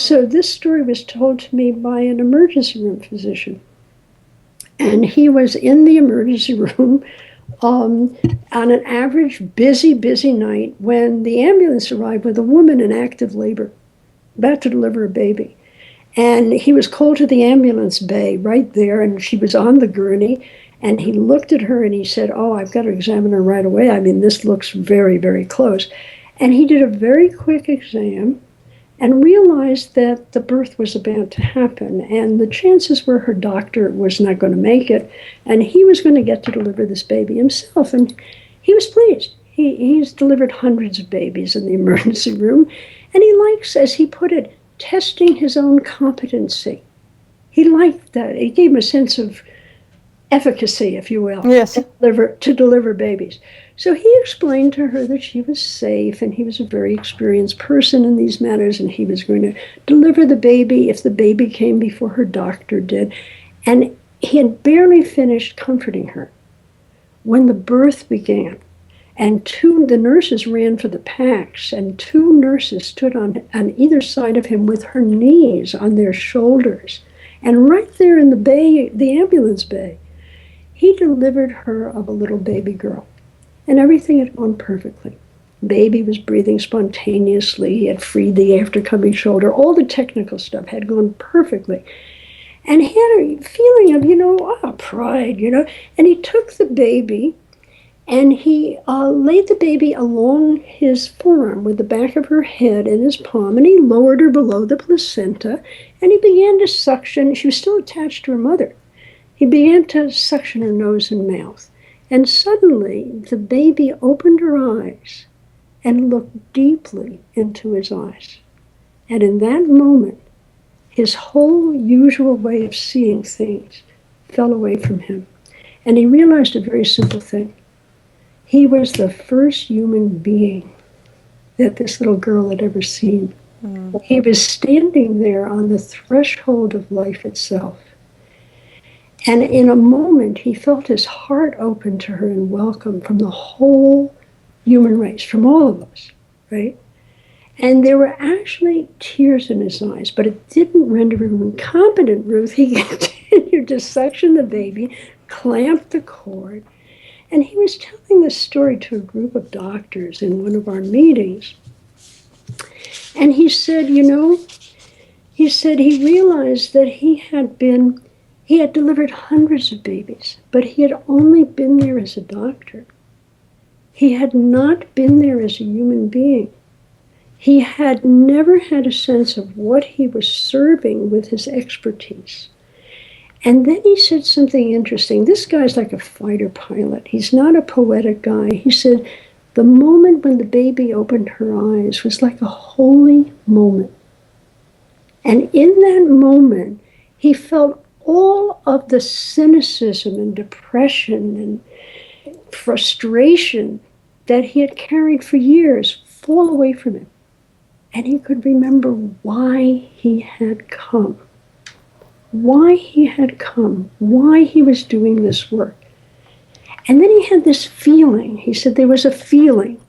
So this story was told to me by an emergency room physician. And he was in the emergency room on an average busy night when the ambulance arrived with a woman in active labor, about to deliver a baby. And he was called to the ambulance bay right there, and she was on the gurney. And he looked at her and he said, "Oh, I've got to examine her right away. I mean, this looks very, very close." And he did a very quick exam and realized that the birth was about to happen. And the chances were her doctor was not going to make it. And he was going to get to deliver this baby himself. And he was pleased. He's delivered hundreds of babies in the emergency room. And he likes, as he put it, testing his own competency. He liked that. It gave him a sense of efficacy, if you will, yes, to deliver babies. So he explained to her that she was safe and he was a very experienced person in these matters and he was going to deliver the baby if the baby came before her doctor did. And he had barely finished comforting her when the birth began. And the nurses ran for the packs, and two nurses stood on either side of him with her knees on their shoulders. And right there in the bay, the ambulance bay, he delivered her of a little baby girl. And everything had gone perfectly. Baby was breathing spontaneously. He had freed the after-coming shoulder. All the technical stuff had gone perfectly. And he had a feeling of, pride, And he took the baby and he laid the baby along his forearm with the back of her head in his palm, and he lowered her below the placenta, and he began to suction. She was still attached to her mother. He began to suction her nose and mouth. And suddenly, the baby opened her eyes and looked deeply into his eyes. And in that moment, his whole usual way of seeing things fell away from him. And he realized a very simple thing. He was the first human being that this little girl had ever seen. Mm. He was standing there on the threshold of life itself. And in a moment, he felt his heart open to her and welcome from the whole human race, from all of us, right? And there were actually tears in his eyes, but it didn't render him incompetent, Ruth. He continued to suction the baby, clamped the cord, and he was telling this story to a group of doctors in one of our meetings. And he said, he realized that he had delivered hundreds of babies, but he had only been there as a doctor. He had not been there as a human being. He had never had a sense of what he was serving with his expertise. And then he said something interesting. This guy's like a fighter pilot. He's not a poetic guy. He said, the moment when the baby opened her eyes was like a holy moment. And in that moment, he felt all of the cynicism and depression and frustration that he had carried for years fall away from him. And he could remember why he had come. Why he had come, why he was doing this work. And then he had this feeling. He said there was a feeling.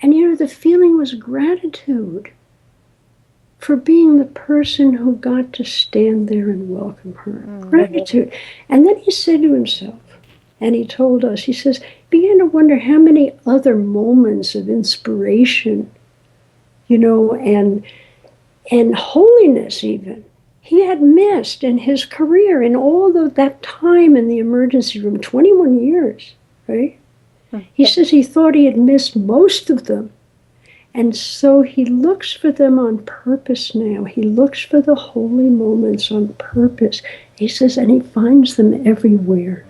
And the feeling was gratitude for being the person who got to stand there and welcome her. Mm-hmm. Gratitude. And then he said to himself, and he told us, he says, began to wonder how many other moments of inspiration, and holiness even, he had missed in his career, in all of that time in the emergency room, 21 years, right? Mm-hmm. He says he thought he had missed most of them. And so he looks for them on purpose now. He looks for the holy moments on purpose. He says, and he finds them everywhere.